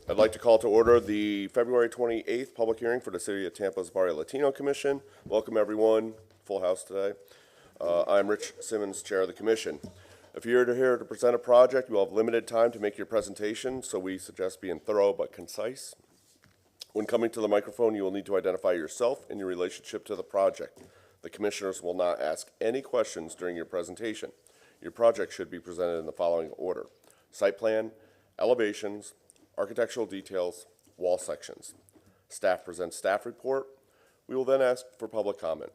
I'd like to call to order the February 28th public hearing for the City of Tampa's Barrio Latino Commission. Welcome, everyone. Full house today. I'm Rich Simmons, Chair of the Commission. If you're here to present a project, you will have limited time to make your presentation, so we suggest being thorough but concise. When coming to the microphone, you will need to identify yourself and your relationship to the project. The commissioners will not ask any questions during your presentation. Your project should be presented in the following order: site plan, elevations, architectural details, wall sections. Staff presents staff report. We will then ask for public comment.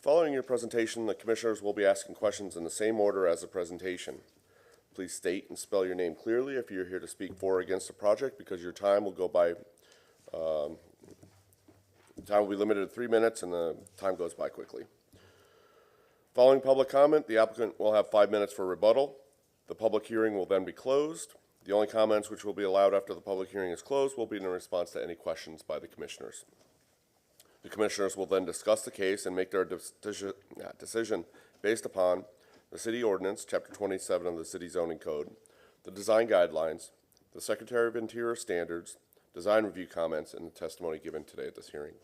Following your presentation, the commissioners will be asking questions in the same order as the presentation. Please state and spell your name clearly if you're here to speak for or against the project, because your time will go by, time will be limited to 3 minutes and the time goes by quickly. Following public comment, the applicant will have 5 minutes for rebuttal. The public hearing will then be closed. The only comments which will be allowed after the public hearing is closed will be in response to any questions by the commissioners. The commissioners will then discuss the case and make their decision based upon the city ordinance, chapter 27 of the city zoning code, the design guidelines, the Secretary of Interior standards, design review comments, and the testimony given today at this hearing.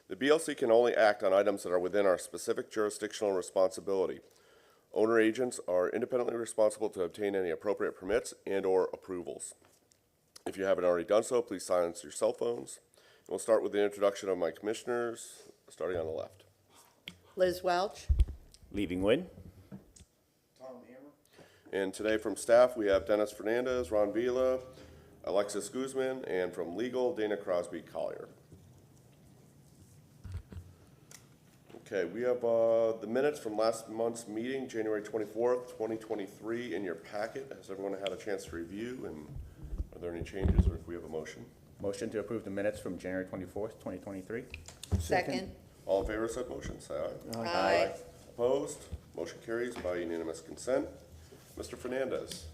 The BLC can only act on items that are within our specific jurisdictional responsibility. Owner agents are independently responsible to obtain any appropriate permits and/or approvals. If you haven't already done so, please silence your cell phones. We'll start with the introduction of my commissioners, starting on the left. Liz Welch. Leaving Wynn. Tom Hammer. And today from staff, we have Dennis Fernandez, Ron Vila, Alexis Guzman, and from legal, Dana Crosby Collier. Okay, we have the minutes from last month's meeting, January 24th, 2023, in your packet. Has everyone had a chance to review, and are there any changes, or if we have a motion? Motion to approve the minutes from January 24th, 2023. Second. All in favor of said motion, say aye. Aye. Opposed? Motion carries by unanimous consent. Mr. Fernandez.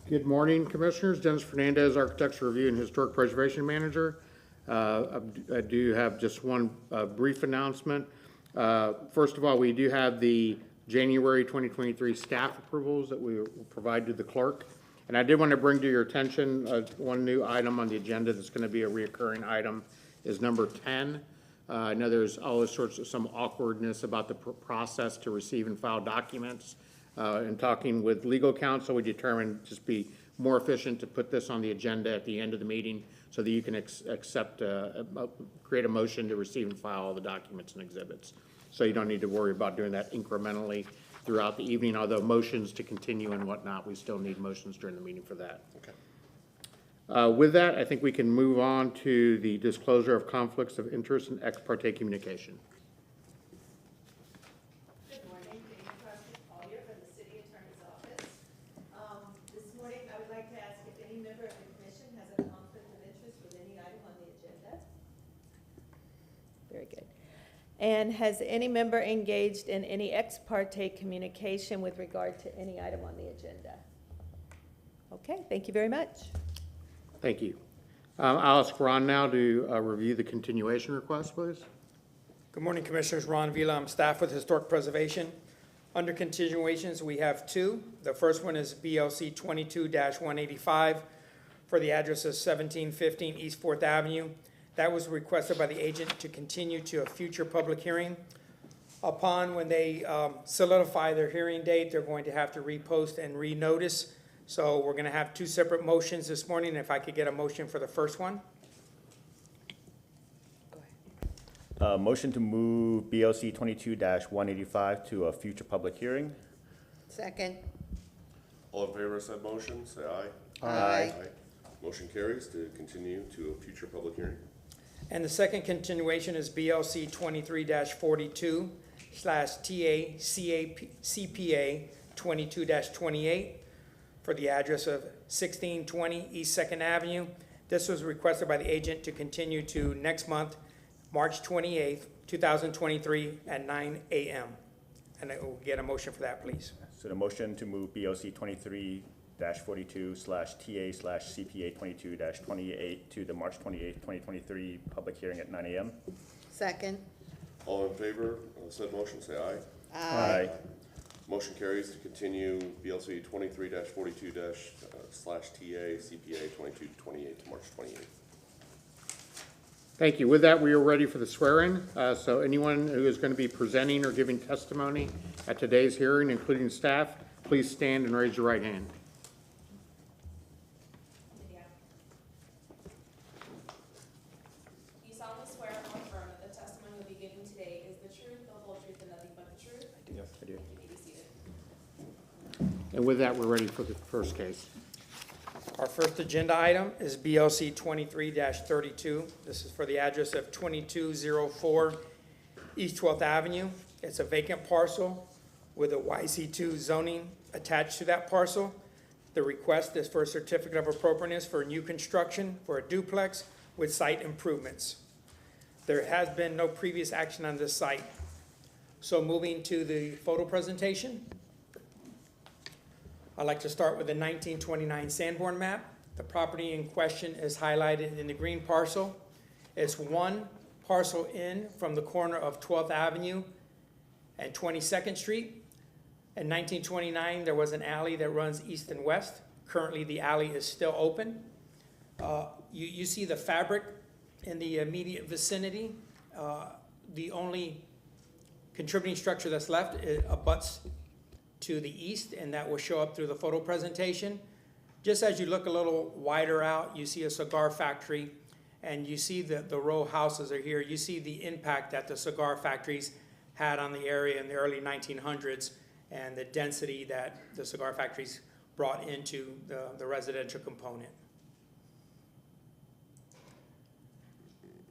Good morning, Commissioners. Dennis Fernandez, Architecture Review and Historic Preservation Manager. I do have just one brief announcement. First of all, we do have the January 2023 staff approvals that we will provide to the clerk. And I did want to bring to your attention one new item on the agenda that's going to be a reoccurring item is number 10. I know there's always sorts of some awkwardness about the process to receive and file documents. In talking with legal counsel, we determined just be more efficient to put this on the agenda at the end of the meeting so that you can create a motion to receive and file all the documents and exhibits. So you don't need to worry about doing that incrementally throughout the evening, although motions to continue and whatnot, we still need motions during the meeting for that. Okay. With that, I think we can move on to the disclosure of conflicts of interest and ex parte communication. Good morning, Dana Crosby Collier from the City Attorney's Office. This morning, I would like to ask if any member of the commission has a conflict of interest with any item on the agenda. Very good. And has any member engaged in any ex parte communication with regard to any item on the agenda? Okay, thank you very much. Thank you. I'll ask Ron now to review the continuation request, please. Good morning, Commissioners. Ron Vila. I'm staff with Historic Preservation. Under continuations, we have two. The first one is BLC 22-185 for the address of 1715 East 4th Avenue. That was requested by the agent to continue to a future public hearing. Upon when they solidify their hearing date, they're going to have to repost and renotice. So we're going to have two separate motions this morning. If I could get a motion for the first one. Go ahead. Motion to move BLC 22-185 to a future public hearing. Second. All in favor of said motion, say aye. Aye. Motion carries to continue to a future public hearing. And the second continuation is BLC 23-42 / TACPA 22-28 for the address of 1620 East 2nd Avenue. This was requested by the agent to continue to next month, March 28th, 2023 at 9 a.m. And I will get a motion for that, please. So the motion to move BLC 23-42 / TA/CPA 22-28 to the March 28th, 2023 public hearing at 9 a.m. Second. All in favor of said motion, say aye. Aye. Motion carries to continue BLC 23-42 /TA CPA 2228 to March 28th. Thank you. With that, we are ready for the swearing. So anyone who is going to be presenting or giving testimony at today's hearing, including staff, please stand and raise your right hand. You solemnly swear or affirm that the testimony you'll be giving today is the truth, the whole truth, and nothing but the truth? Yes, I do. You may be seated. And with that, we're ready for the first case. Our first agenda item is BLC 23-32. This is for the address of 2204 East 12th Avenue. It's a vacant parcel with a YC2 zoning attached to that parcel. The request is for a certificate of appropriateness for new construction for a duplex with site improvements. There has been no previous action on this site. So moving to the photo presentation. I'd like to start with the 1929 Sanborn map. The property in question is highlighted in the green parcel. It's one parcel in from the corner of 12th Avenue and 22nd Street. In 1929, there was an alley that runs east and west. Currently, the alley is still open. You see the fabric in the immediate vicinity. The only contributing structure that's left abuts to the east, and that will show up through the photo presentation. Just as you look a little wider out, you see a cigar factory, and you see the row houses are here. You see the impact that the cigar factories had on the area in the early 1900s and the density that the cigar factories brought into the residential component.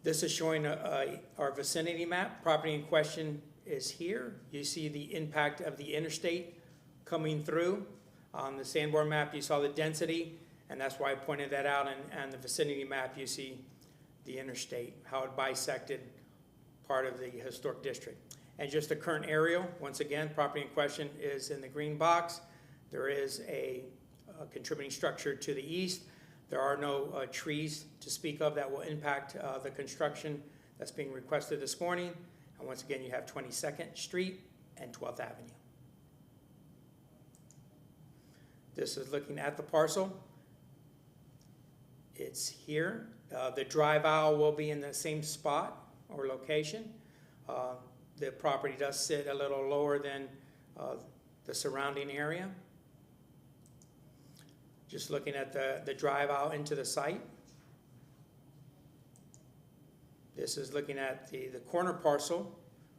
This is showing our vicinity map. Property in question is here. You see the impact of the interstate coming through. On the Sanborn map, you saw the density, and that's why I pointed that out. And the vicinity map, you see the interstate, how it bisected part of the historic district. And just the current aerial, once again, property in question is in the green box. There is a contributing structure to the east. There are no trees to speak of that will impact the construction that's being requested this morning. And once again, you have 22nd Street and 12th Avenue. This is looking at the parcel. It's here. The drive aisle will be in the same spot or location. The property does sit a little lower than the surrounding area. Just looking at the drive aisle into the site. This is looking at the corner parcel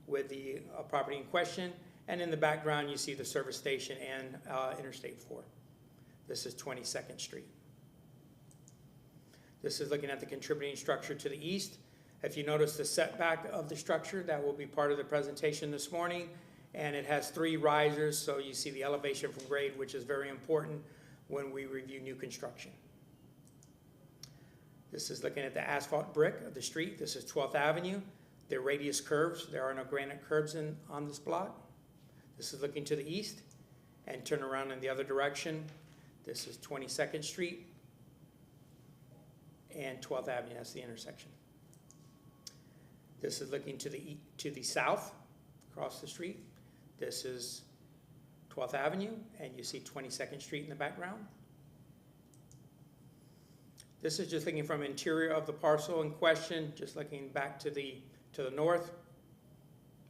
with the property in question. And in the background, you see the service station and Interstate 4. This is 22nd Street. This is looking at the contributing structure to the east. If you notice the setback of the structure, that will be part of the presentation this morning. And it has 3 risers, so you see the elevation from grade, which is very important when we review new construction. This is looking at the asphalt brick of the street. This is 12th Avenue. The radius curves. There are no granite curbs on this block. This is looking to the east and turn around in the other direction. This is 22nd Street and 12th Avenue. That's the intersection. This is looking to the south across the street. This is 12th Avenue, and you see 22nd Street in the background. This is just looking from interior of the parcel in question, just looking back to the north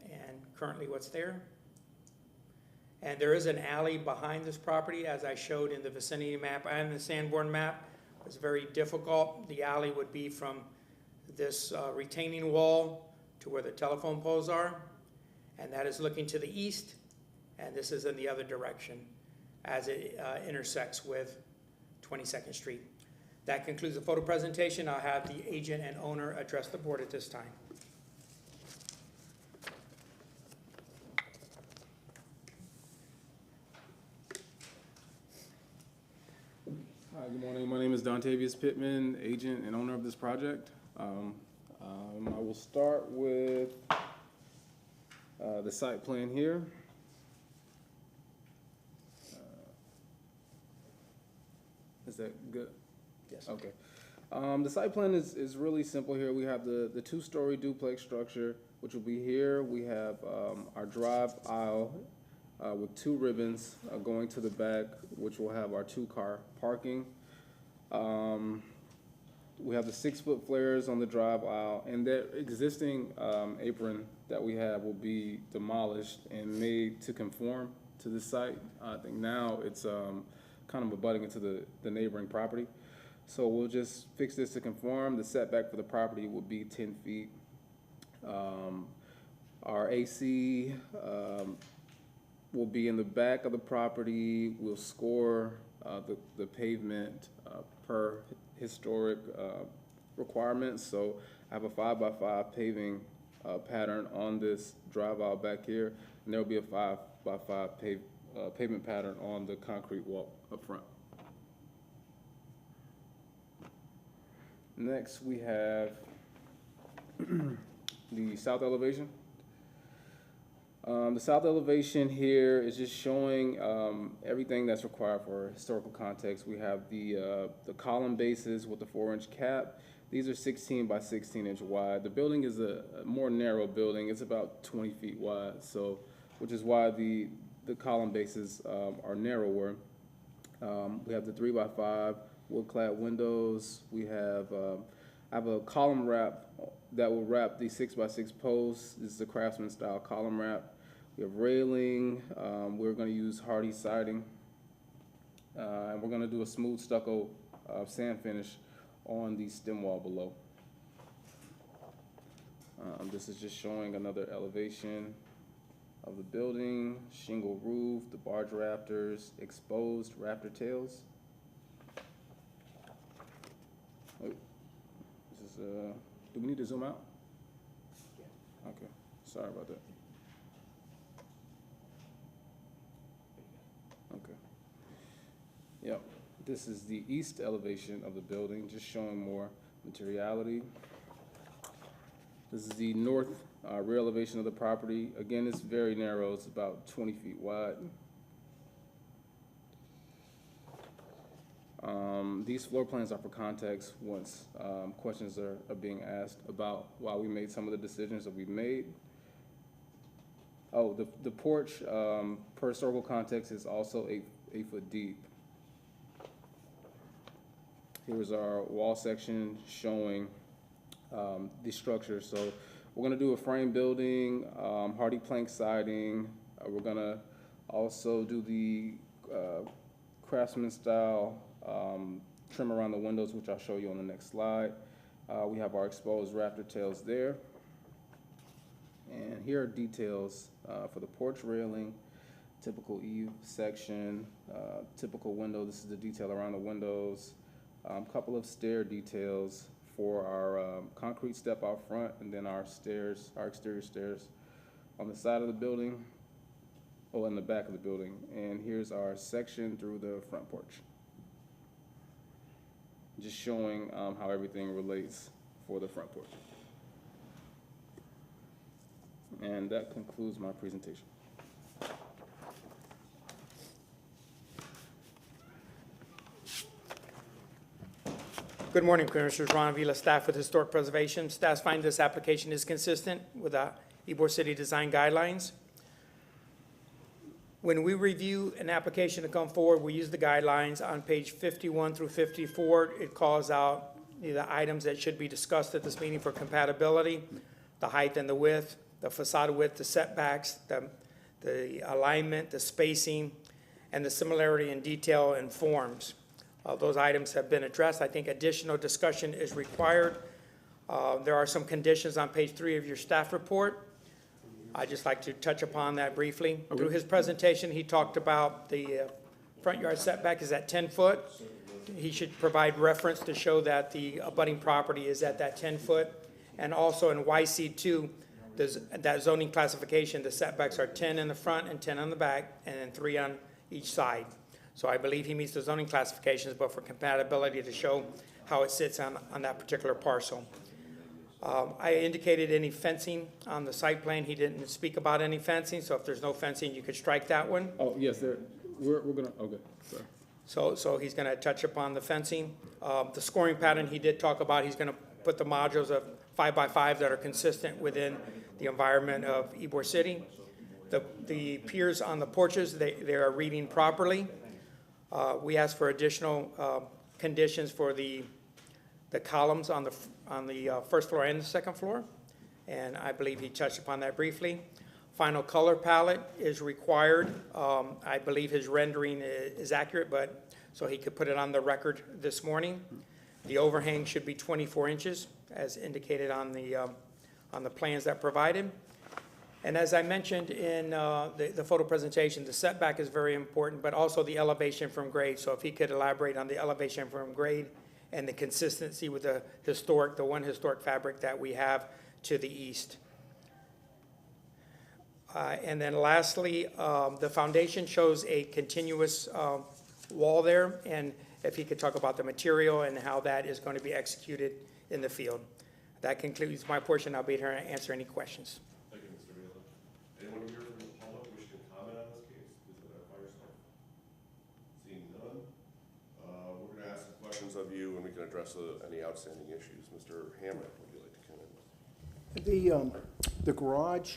and currently what's there. And there is an alley behind this property, as I showed in the vicinity map and the Sanborn map. It's very difficult. The alley would be from this retaining wall to where the telephone poles are, and that is looking to the east, and this is in the other direction as it intersects with 22nd Street. That concludes the photo presentation. I'll have the agent and owner address the board at this time. Hi, good morning. My name is Dontavius Pittman, agent and owner of this project. I will start with the site plan here. Is that good? Yes. Okay. The site plan is really simple here. We have the 2-story duplex structure, which will be here. We have our drive aisle with 2 ribbons going to the back, which will have our 2-car parking. We have the 6-foot flares on the drive aisle, and that existing apron that we have will be demolished and made to conform to the site. I think now it's kind of abutting into the neighboring property. So we'll just fix this to conform. The setback for the property will be 10 feet. Our AC will be in the back of the property. We'll score the pavement per historic requirements. So I have a 5x5 paving pattern on this drive aisle back here, and there'll be a 5x5 pavement pattern on the concrete walk up front. Next, we have the south elevation. The south elevation here is just showing everything that's required for historical context. We have the column bases with the 4-inch cap. These are 16 by 16 inch wide. The building is a more narrow building. It's about 20 feet wide, so which is why the column bases are narrower. We have the 3x5 wood-clad windows. We have I have a column wrap that will wrap the 6x6 posts. This is a Craftsman style column wrap. We have railing. We're going to use hardy siding, and we're going to do a smooth stucco sand finish on the stem wall below. This is just showing another elevation of the building, shingle roof, the barge rafters, exposed rafter tails. Oh, this is, do we need to zoom out? Okay, sorry about that. Okay. Yep, this is the east elevation of the building, just showing more materiality. This is the north rear elevation of the property. Again, it's very narrow. It's about 20 feet wide. These floor plans are for context once questions are being asked about why we made some of the decisions that we've made. Oh, the porch, per historical context, is also 8 foot deep. Here's our wall section showing the structure. So we're going to do a frame building, hardy plank siding. We're going to also do the Craftsman style trim around the windows, which I'll show you on the next slide. We have our exposed rafter tails there. And here are details for the porch railing, typical eave section, typical window. This is the detail around the windows. Couple of stair details for our concrete step out front, and then our stairs, our exterior stairs on the side of the building, or in the back of the building. And here's our section through the front porch. Just showing how everything relates for the front porch. And that concludes my presentation. Good morning, Commissioners. Ron Avila, staff with Historic Preservation. Staff finds this application is consistent with the Ybor City Design Guidelines. When we review an application to come forward, we use the guidelines. On page 51 through 54, it calls out the items that should be discussed at this meeting for compatibility, the height and the width, the facade width, the setbacks, the alignment, the spacing, and the similarity in detail and forms. Those items have been addressed. I think additional discussion is required. There are some conditions on page 3 of your staff report. I'd just like to touch upon that briefly. Okay. Through his presentation, he talked about the front yard setback is at 10 foot. He should provide reference to show that the abutting property is at that 10 foot. And also in YC2, that zoning classification, the setbacks are 10 in the front and 10 on the back, and then 3 on each side. So I believe he meets the zoning classifications, but for compatibility to show how it sits on that particular parcel. I indicated any fencing on the site plan. He didn't speak about any fencing, so if there's no fencing, you could strike that one. Oh, yes, we're gonna, okay, sorry. So he's gonna touch upon the fencing. The scoring pattern, he did talk about, he's gonna put the modules of 5x5 that are consistent within the environment of Ybor City. The piers on the porches, they are reading properly. We asked for additional conditions for the columns on the first floor and the second floor, and I believe he touched upon that briefly. Final color palette is required. I believe his rendering is accurate, but, so he could put it on the record this morning. The overhang should be 24 inches, as indicated on the plans that provided. And as I mentioned in the photo presentation, the setback is very important, but also the elevation from grade. So if he could elaborate on the elevation from grade and the consistency with the one historic fabric that we have to the east. And then lastly, the foundation shows a continuous wall there, and if he could talk about the material and how that is going to be executed in the field. That concludes my portion. I'll be here to answer any questions. Thank you, Mr. Vila. Anyone here from the public wishing to comment on this case, please identify yourself. Seeing none, we're going to ask some questions of you, and we can address any outstanding issues. Mr. Hamrick, would you like to come in? The garage,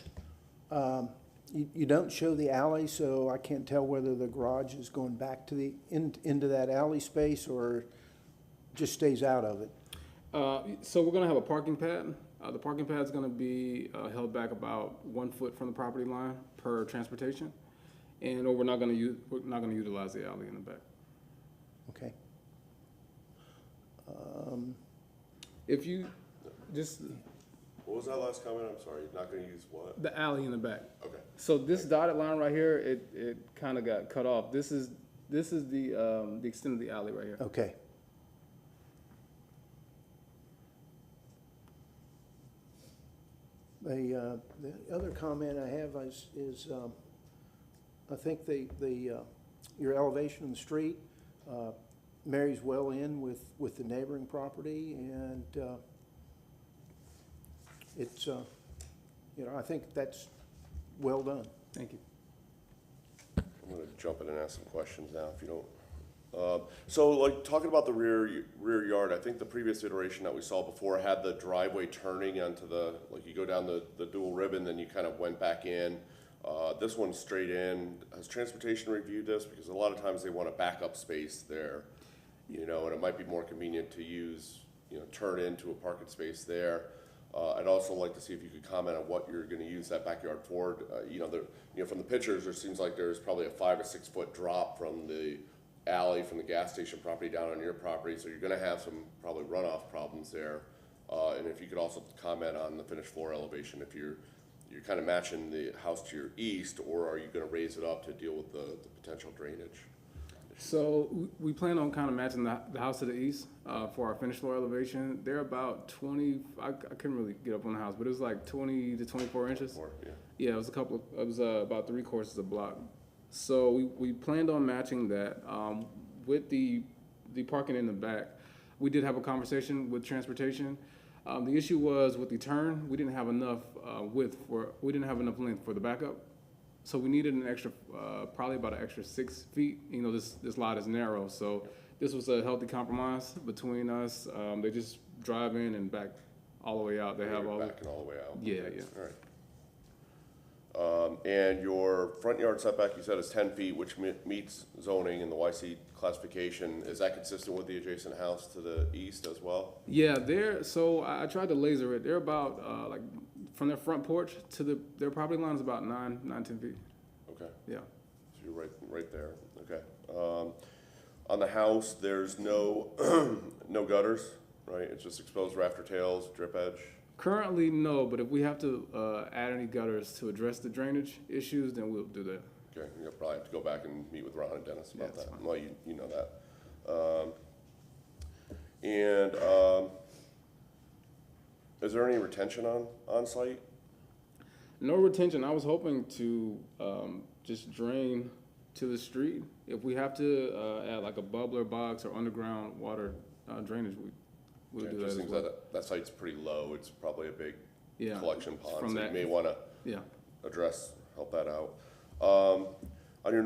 you don't show the alley, so I can't tell whether the garage is going back to into that alley space or just stays out of it. So we're gonna have a parking pad. The parking pad is gonna be held back about 1 foot from the property line per transportation, and we're not gonna utilize the alley in the back. Okay. If you just What was that last comment? I'm sorry, you're not going to use what? the alley in the back. Okay. So this dotted line right here, it kind of got cut off. This is the extent of the alley right here. Okay. The other comment I have is I think your elevation in the street marries well in with the neighboring property, and it's I think that's well done. Thank you. I'm going to jump in and ask some questions now, if you don't. So, like, talking about the rear yard, I think the previous iteration that we saw before had the driveway turning onto like, you go down the dual ribbon, then you kind of went back in. This one's straight in. Has transportation reviewed this? Because a lot of times they want a backup space there, and it might be more convenient to use, turn into a parking space there. I'd also like to see if you could comment on what you're going to use that backyard for. From the pictures, there seems like there's probably a 5 or 6 foot drop from the alley from the gas station property down on your property, so you're going to have some probably runoff problems there. And if you could also comment on the finished floor elevation, if you're kind of matching the house to your east, or are you going to raise it up to deal with the potential drainage? So we plan on kind of matching the house to the east for our finished floor elevation. They're about 20. I couldn't really get up on the house, but it was like 20 to 24 inches. Yeah, it was about 3/4 of a block. So we planned on matching that with the parking in the back. We did have a conversation with transportation. The issue was with the turn, we didn't have enough we didn't have enough length for the backup. So we needed an extra, probably about an extra 6 feet. This lot is narrow, so this was a healthy compromise between us. They just drive in and back all the way out. They have all back and all the way out. Yeah, yeah. All right. And your front yard setback, you said, is 10 feet, which meets zoning and the YC classification. Is that consistent with the adjacent house to the east as well? Yeah, so I tried to laser it. They're about, like, from their front porch to their property line is about 10 feet. Okay. Yeah. So you're right there. Okay. On the house, there's no no gutters, right? It's just exposed rafter tails, drip edge. Currently, no, but if we have to add any gutters to address the drainage issues, then we'll do that. Okay, you'll probably have to go back and meet with Ron and Dennis about that's that. fine. Well, you know that. Is there any retention on site? No retention. I was hoping to just drain to the street. If we have to add like a bubbler box or underground water drainage, we'll do It that just as seems well. that site's pretty low. It's probably a big Yeah, collection pond, from so you that- may want to Yeah. help that out. On your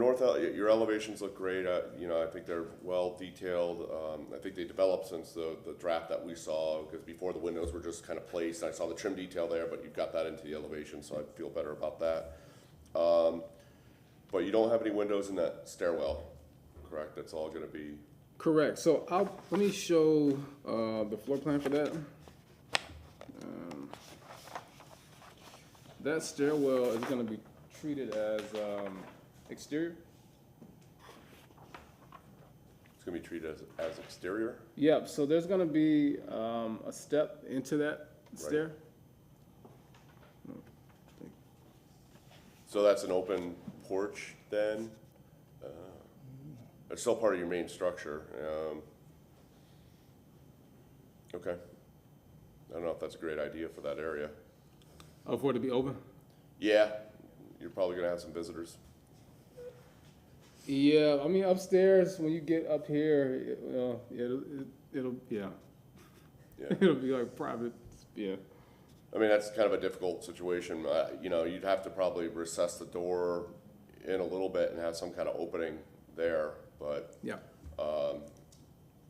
your elevations look great. I think they're well detailed. I think they developed since the draft that we saw, because before the windows were just kind of placed. I saw the trim detail there, but you've got that into the elevation, so I feel better about that. But you don't have any windows in that stairwell, correct? That's all gonna be, Correct. So let me show the floor plan for that. That stairwell is going to be treated as exterior. it's gonna be treated as exterior? Yep. So there's going to be a step into that stair. So that's an open porch then? It's still part of your main structure. Okay. I don't know if that's a great idea for that area. Oh, for it to be open. Yeah, you're probably gonna have some visitors. Yeah. I mean, upstairs when you get up here, it'll Yeah. it'll be like private. Yeah. I mean, that's kind of a difficult situation. You know, you'd have to probably recess the door in a little bit and have some kind of opening there. But, Yeah.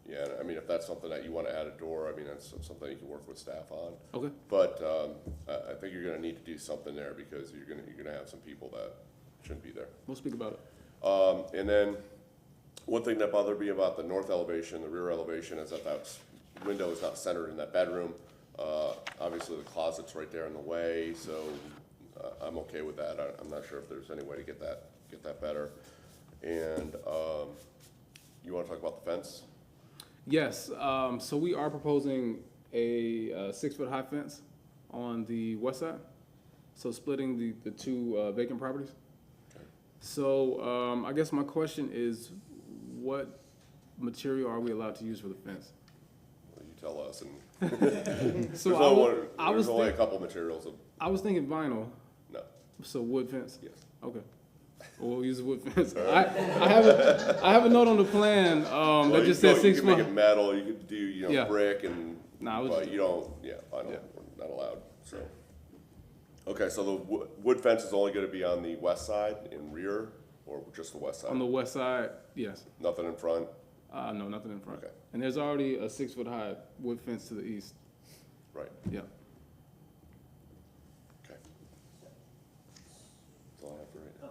yeah, I mean, if that's something that you want to add a door, I mean, that's something you can work with staff on. Okay. But I think you're going to need to do something there because you're gonna have some people that shouldn't be there. We'll speak about it. And then, one thing that bothered me about the north elevation, the rear elevation, is that window is not centered in that bedroom. Obviously, the closet's right there in the way, so I'm okay with that. I'm not sure if there's any way to get that better. And you want to talk about the fence? Yes, so we are proposing a 6-foot high fence on the west side, so splitting the two vacant properties. So I guess my question is, what material are we allowed to use for the fence? Well, you tell us. And So there's only a couple materials. I was thinking vinyl, No. so wood fence? Yes. Okay. We'll use a wood fence. I have a note on the plan that just says 6 You can make foot. it metal. You could do Yeah. brick and Nah, I was but just- you don't. Yeah, vinyl. Yeah. We're not allowed. So. Okay, so the wood fence is only going to be on the west side in rear, or just the west side? On the west side, yes. Nothing in front. No, nothing in front. Okay. And there's already a 6-foot high wood fence to the east. Right. Yeah. Okay. That's all I have for right now.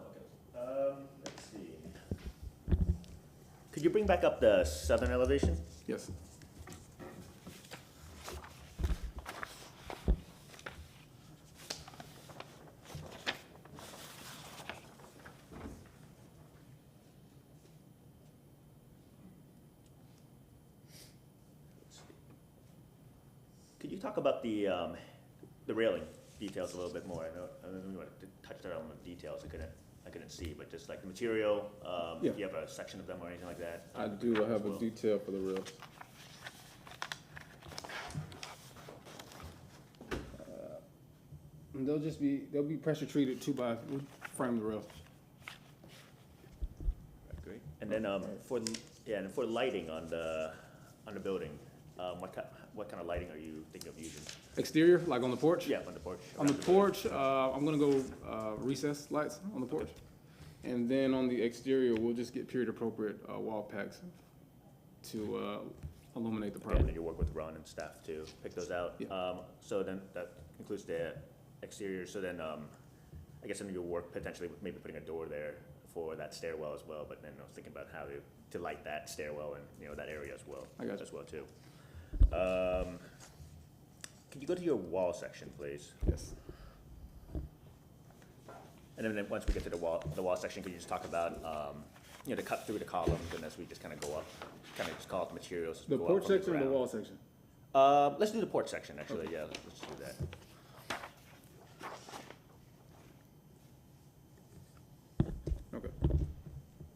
Oh, okay. Let's see. Could you bring back up the southern elevation? Yes. Could you talk about the railing details a little bit more? I know we wanted to touch there on the details. I couldn't see, but just like the material, Yeah. if you have a section of them or anything like that. I do have a Well, detail for the rails. And they'll be pressure treated 2x, we'll frame the rails. Great. And then and for lighting on the building, what kind of lighting are you thinking of using? Exterior, like on the porch? Yeah, on the porch. On the around building. porch, I'm gonna go recessed lights on the porch. And then on the exterior, we'll just get period appropriate wall packs to illuminate the Okay, and property. then you work with Ron and staff to pick those out. Yeah. So then that includes the exterior, so then, I guess in your work potentially with maybe putting a door there for that stairwell as well, but then I was thinking about how to light that stairwell and, that area as well. I got you. As well too. Can you go to your wall section, please? Yes. And then once we get to the wall section, could you just talk about, to cut through the columns and as we just kind of go up, kind of just call it the materials. The go up porch from section or the ground. wall section? Let's do the porch section, actually, yeah, let's do that. Okay.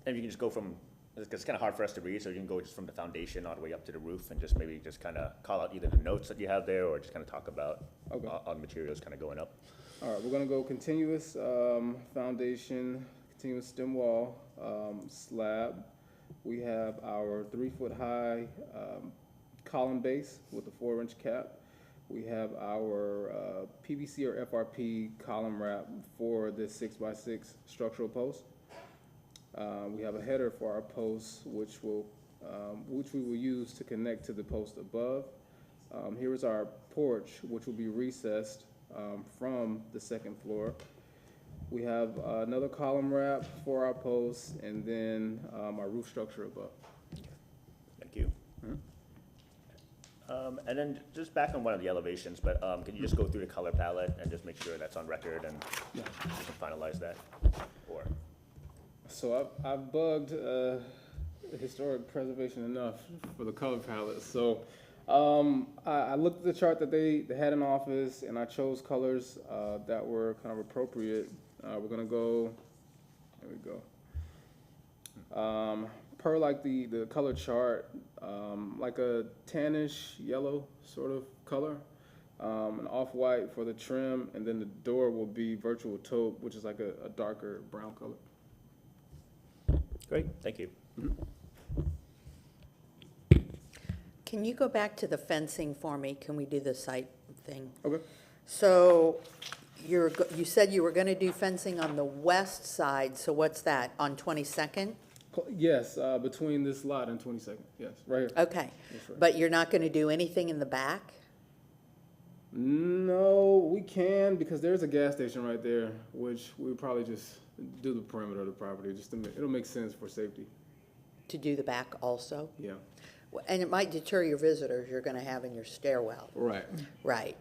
And you can just go from, it's kind of hard for us to read, so you can go just from the foundation all the way up to the roof and just maybe just kind of call out either the notes that you have there or just kind of talk about Okay. on materials kind of going up. All right, we're gonna go continuous foundation, continuous stem wall, slab. We have our 3-foot high column base with a 4-inch cap. We have our PVC or FRP column wrap for this 6x6 structural post. We have a header for our posts, which we will use to connect to the post above. Here is our porch, which will be recessed from the second floor. We have another column wrap for our posts, and then our roof structure above. Thank you. And then just back on one of the elevations, but can you just go through the color palette and just make sure that's on record and we can finalize that? Or, So I've bugged historic preservation enough for the color palette. So I looked at the chart that they had in office, and I chose colors that were kind of appropriate. We're gonna go, there we go. Per like the color chart, like a tannish yellow sort of color, an off-white for the trim, and then the door will be virtual taupe, which is like a darker brown color. great, thank you. Can you go back to the fencing for me? Can we do the site thing? Okay. So you said you were going to do fencing on the west side, so what's that, on 22nd? Yes, between this lot and 22nd, yes, right here. Okay, That's right. but you're not going to do anything in the back? No, we can, because there's a gas station right there, which we'll probably just do the perimeter of the property, just to it'll make sense for safety, To do the back also? yeah. And it might deter your visitors you're going to have in your stairwell. Right. Right.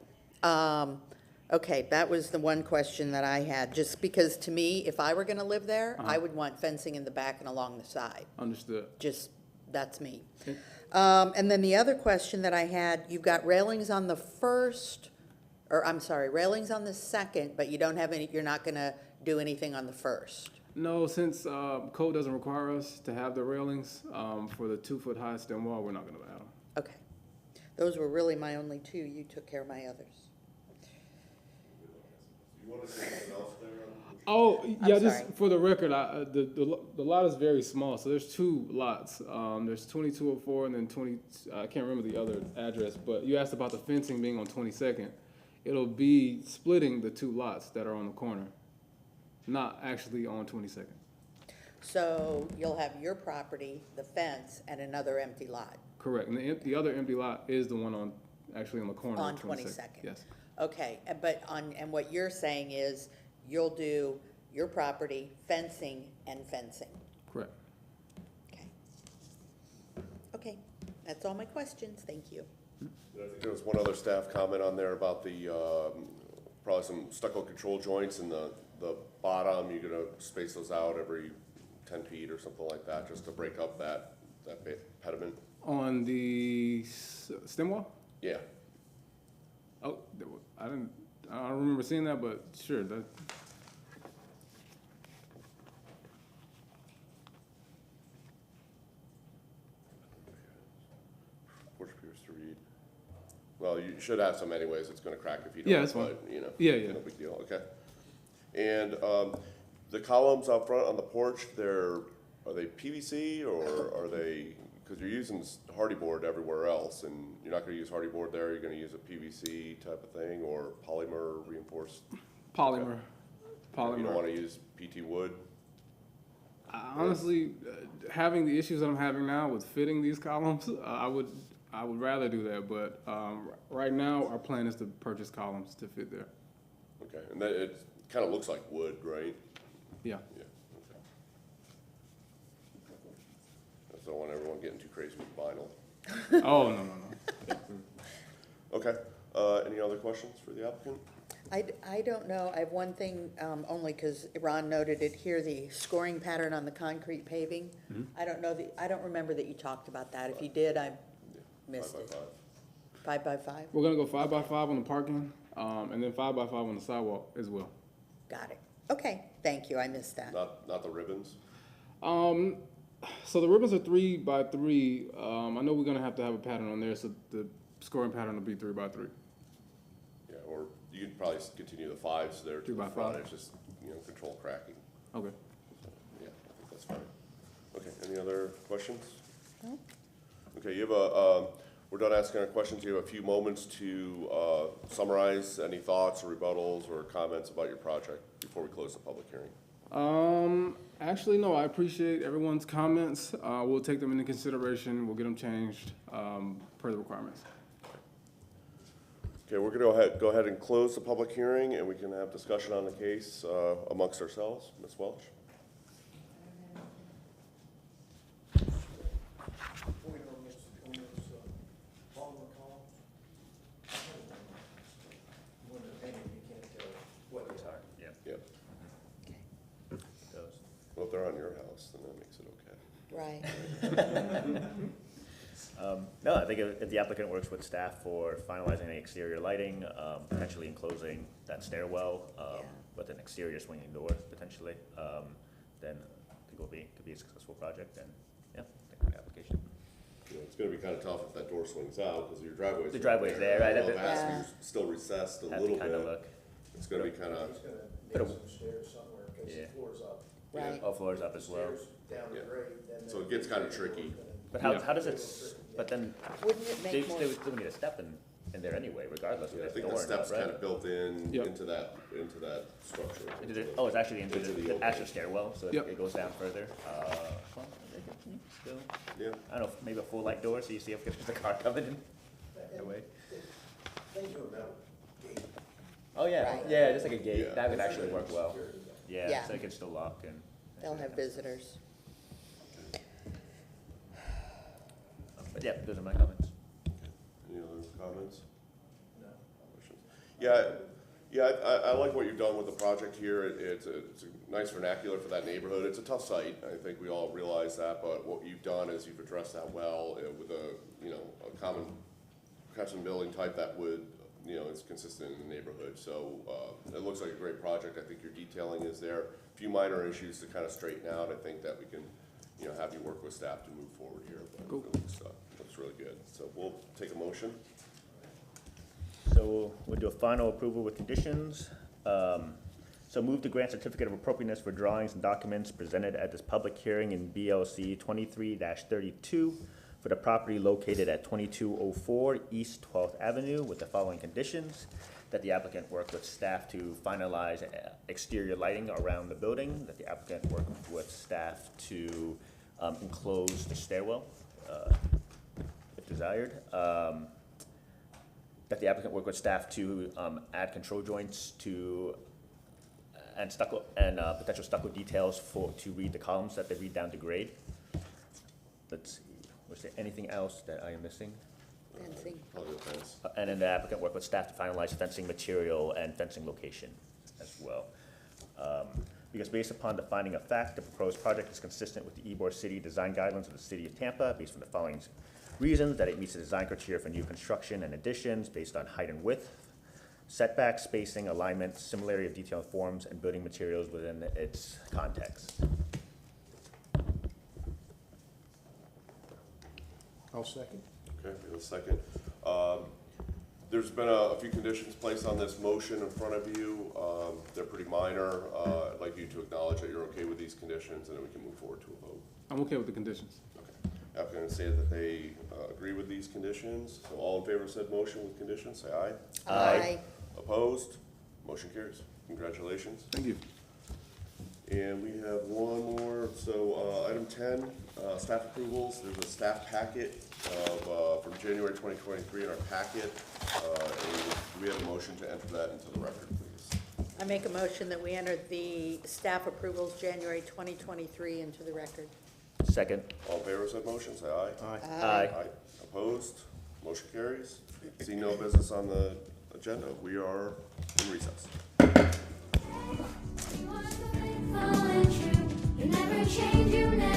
Okay, that was the one question that I had, just because to me, if I were going to live there, I would want fencing in the back and along the side. Understood. Just, that's me. Okay. And then the other question that I had, you've got railings on the first, or I'm sorry, railings on the second, but you don't have any, you're not going to do anything on the first. No, since code doesn't require us to have the railings for the 2-foot high stem wall, we're not gonna add them. Okay. Those were really my only two. You took care of my others. You want to say something else there? Oh, yeah, I'm just sorry. for the record, the lot is very small, so there's 2 lots. There's 2204 and then 20, I can't remember the other address, but you asked about the fencing being on 22nd. It'll be splitting the 2 lots that are on the corner, not actually on 22nd. So you'll have your property, the fence, and another empty lot Correct, and the other empty lot is the one actually on the corner on of 22nd? Yes, Okay, but and what you're saying is you'll do your property, fencing, and fencing. correct. Okay. Okay, that's all my questions. Thank you. I think there was one other staff comment on there about the, probably some stucco control joints in the bottom. You're gonna space those out every 10 feet or something like that, just to break up that pediment. On the stem wall? Yeah. Oh, I don't remember seeing that, but sure, that. Porch appears to read. Well, you should have some anyways. It's gonna crack if you don't. Yeah, that's fine. But, you know. Yeah. No big deal, okay. And, the columns out front on the porch, are they PVC or are they, because you're using hardy board everywhere else and you're not gonna use hardy board there, you're gonna use a PVC type of thing or polymer reinforced? Polymer. You don't wanna use PT wood? Honestly, having the issues that I'm having now with fitting these columns, I would rather do that, but right now, our plan is to purchase columns to fit there. Okay, and that, it kinda looks like wood, right? Yeah. Yeah, okay. I just don't want everyone getting too crazy with vinyl. Oh, no. Okay, any other questions for the applicant? I don't know, I have one thing, only because Ron noted it here, the scoring pattern on the concrete paving. I don't know, I don't remember that you talked about that. If you did, I missed it. 5 by 5. 5 by 5? We're gonna go 5 by 5 on the parking, and then 5 by 5 on the sidewalk as well. Got it. Okay, thank you, I missed that. Not the ribbons? So the ribbons are 3 by 3. I know we're gonna have to have a pattern on there, so the scoring pattern will be 3 by 3. Yeah, or you could probably continue the 5s there to 3 the by front, 5. it's just, control cracking. Okay. Yeah, I think that's fine. Okay, any other questions? No. Okay, you have we're done asking our questions, you have a few moments to summarize any thoughts or rebuttals or comments about your project before we close the public hearing. Actually, no, I appreciate everyone's comments. We'll take them into consideration. We'll get them changed, per the requirements. Okay, we're gonna go ahead and close the public hearing, and we can have discussion on the case amongst ourselves. Ms. Welch? Yeah. Yep. Those. Well, if they're on your house, then that makes it okay. Right. No, I think if the applicant works with staff for finalizing the exterior lighting, potentially enclosing that stairwell, Yeah. with an exterior swinging door potentially, then I think could be a successful project, and, yeah, I think the application. You know, it's gonna be kinda tough if that door swings out, because your driveway's. The driveway's there, right? Well, it has to Yeah. be still recessed a Have little to kind of bit. look, It's gonna be kinda, He's gonna But nail a- some stairs somewhere, because Yeah. the floor's up. Right. all floors up as well. Stairs down the Yeah. grade, then So the- it gets kinda tricky. But how does it, but then, Wouldn't it they make more, still need a step in there anyway, regardless of Yeah, I the think door the or not, step's right? kinda built in, Yep. into that structure. Oh, it's actually into Into the the opening. actual stairwell, so Yep. it goes down further. Well, they can still, Yeah, I don't know, maybe a full light door, so you see if there's a car coming in. That way. They do a metal gate. Oh, yeah, Right. yeah, just like a gate, Yeah. that would actually work well. Security. Yeah, Yeah. so they can still lock and. they'll have visitors. But yeah, those are my comments. any other comments? No. Questions? Yeah, I like what you've done with the project here. It's a nice vernacular for that neighborhood. It's a tough site. I think we all realize that, but what you've done is you've addressed that well with a common custom building type that would, is consistent in the neighborhood. So, it looks like a great project. I think your detailing is there. A few minor issues to kind of straighten out. I think that we can, have you work with staff to move forward here, but Cool. it looks really good. So we'll take a motion. So we'll do a final approval with conditions. So move to grant certificate of appropriateness for drawings and documents presented at this public hearing in BLC 23-32 for the property located at 2204 East 12th Avenue with the following conditions: that the applicant work with staff to finalize exterior lighting around the building, that the applicant work with staff to enclose the stairwell, if desired, that the applicant work with staff to add control joints to, and stucco, and potential stucco details to read the columns that they read down to grade. Let's see, was there anything else that I am missing? Fencing. Probably the fence. And then the applicant work with staff to finalize fencing material and fencing location as well. Because based upon the finding of fact, the proposed project is consistent with the Ybor City design guidelines of the city of Tampa, based on the following reasons: that it meets the design criteria for new construction and additions based on height and width, setback, spacing, alignment, similarity of detail and forms, and building materials within its context. I'll second. Okay, we have a second. There's been a few conditions placed on this motion in front of you. They're pretty minor. I'd like you to acknowledge that you're okay with these conditions, and then we can move forward to a vote. I'm okay with the conditions. Okay. Applicant say that they agree with these conditions. So all in favor of said motion with conditions, say aye. Aye. Opposed? Motion carries. Congratulations. Thank you. And we have one more, so, item 10, staff approvals. There's a staff packet from January 2023 in our packet. And do we have a motion to enter that into the record, please? I make a motion that we enter the staff approvals January 2023 into the record. Second. All in favor of said motion, say aye. Aye. Opposed? Motion carries. See no business on the agenda. We are in recess. You are so faithful and true. You never change, you never